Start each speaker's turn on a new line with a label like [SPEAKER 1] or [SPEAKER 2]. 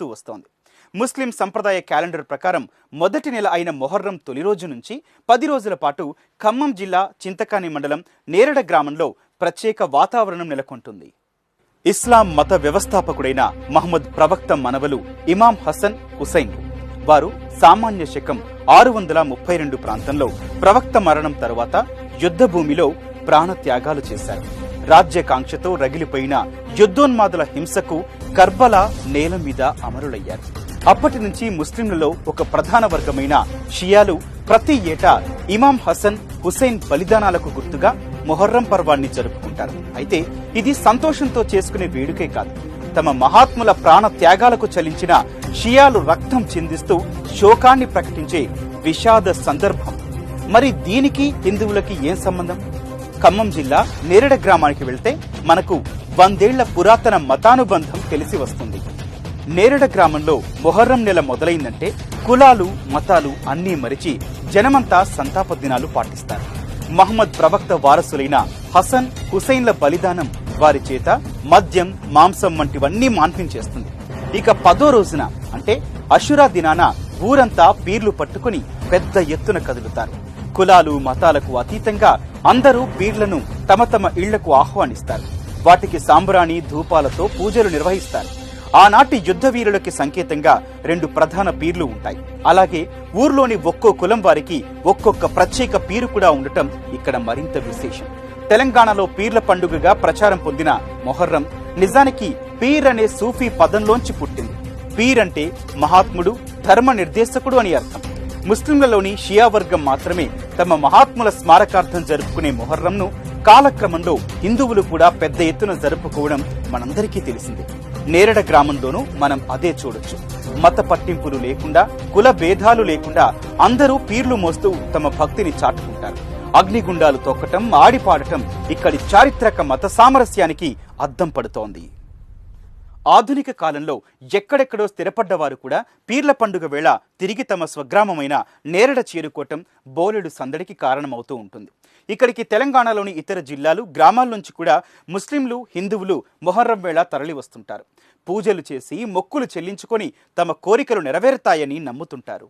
[SPEAKER 1] నడుస్తూ వస్తోంది. ముస్లిం సంప్రదాయ క్యాలెండర్ ప్రకారం మొదటి నెల అయిన మొహర్రం తొలి రోజు నుంచి 10 రోజుల పాటు ఖమ్మం జిల్లా చింతకాని మండలం నేరడ గ్రామంలో ప్రత్యేక వాతావరణం నెలకొంటుంది. ఇస్లాం మత వ్యవస్థాపకుడైన మహమ్మద్ ప్రవక్త మనవలు ఇమాం హసన్ హుసైన్ వారు సామాన్య శకం 632 ప్రాంతంలో ప్రవక్త మరణం తరువాత యుద్ధ భూమిలో ప్రాణత్యాగాలు చేశారు. రాజ్యకాంక్షతో రగిలిపోయిన యుద్ధోన్మాదుల హింసకు కర్బలా నేల మీద అమరులయ్యారు. అప్పటి నుంచి ముస్లింలలో ఒక ప్రధాన వర్గమైన షియాలు ప్రతి ఏటా ఇమాం హసన్ హుసైన్ బలిదానాలకు గుర్తుగా మొహర్రం పర్వాన్ని జరుపుకుంటారు. అయితే ఇది సంతోషంతో చేసుకునే వేడుకే కాదు, తమ మహాత్ముల ప్రాణ త్యాగాలకు చలించిన షియాలు రక్తం చిందిస్తూ శోకాన్ని ప్రకటించే విషాద సందర్భం. మరి దీనికి హిందువులకి ఏం సంబంధం? ఖమ్మం జిల్లా నేరడ గ్రామానికి వెళ్తే మనకు 100 ఏళ్ల పురాతన మతానుబంధం తెలిసి వస్తుంది. నేరడ గ్రామంలో మొహర్రం నెల మొదలైందంటే కులాలు మతాలు అన్నీ మరిచి జనమంతా సంతాప దినాలు పాటిస్తారు. మహమ్మద్ ప్రవక్త వారసులైన హసన్ హుసైన్ల బలిదానం వారి చేత మద్యం మాంసం వంటివన్నీ మాన్పించేస్తుంది. ఇక 10వ రోజున అంటే అషురా దినాన ఊరంతా పీర్లు పట్టుకుని పెద్ద ఎత్తున కదులుతారు. కులాలు మతాలకు అతీతంగా అందరూ పీర్లను తమ తమ ఇళ్లకు ఆహ్వానిస్తారు. వాటికి సాంబ్రాణి ధూపాలతో పూజలు నిర్వహిస్తారు. ఆనాటి యుద్ధ వీరులకి సంకేతంగా 2 ప్రధాన పీర్లు ఉంటాయి. అలాగే ఊర్లోని ఒక్కో కులం వారికి ఒక్కొక్క ప్రత్యేక పీరు కూడా ఉండటం ఇక్కడ మరింత విశేషం. తెలంగాణలో పీర్ల పండుగగా ప్రచారం పొందిన మొహర్రం నిజానికి పీర్ అనే సూఫీ పదంలోంచి పుట్టింది. పీర్ అంటే మహాత్ముడు, ధర్మ నిర్దేశకుడు అని అర్థం. ముస్లింలలోని షియా వర్గం మాత్రమే తమ మహాత్ముల స్మారకార్థం జరుపుకునే మొహర్రంను కాలక్రమంలో హిందువులు కూడా పెద్ద ఎత్తున జరుపుకోవడం మనందరికీ తెలిసిందే. నేరడ గ్రామంలోనూ మనం అదే చూడొచ్చు. మత పట్టింపులు లేకుండా, కుల భేదాలు లేకుండా అందరూ పీర్లు మోస్తూ తమ భక్తిని చాటుకుంటారు. అగ్నిగుండాలు తొక్కటం, ఆడిపాడటం ఇక్కడి చారిత్రక మత సామరస్యానికి అద్దం పడుతోంది. ఆధునిక కాలంలో ఎక్కడెక్కడో స్థిరపడ్డవారు కూడా పీర్ల పండుగ వేళ తిరిగి తమ స్వగ్రామమైన నేరడ చేరుకోవటం బోలెడు సందడికి కారణమవుతూ ఉంటుంది. ఇక్కడికి తెలంగాణలోని ఇతర జిల్లాలు, గ్రామాల నుంచి కూడా ముస్లింలు, హిందువులు మొహర్రం వేళ తరలి వస్తుంటారు. పూజలు చేసి మొక్కులు చెల్లించుకొని తమ కోరికలు నెరవేరుతాయని నమ్ముతుంటారు.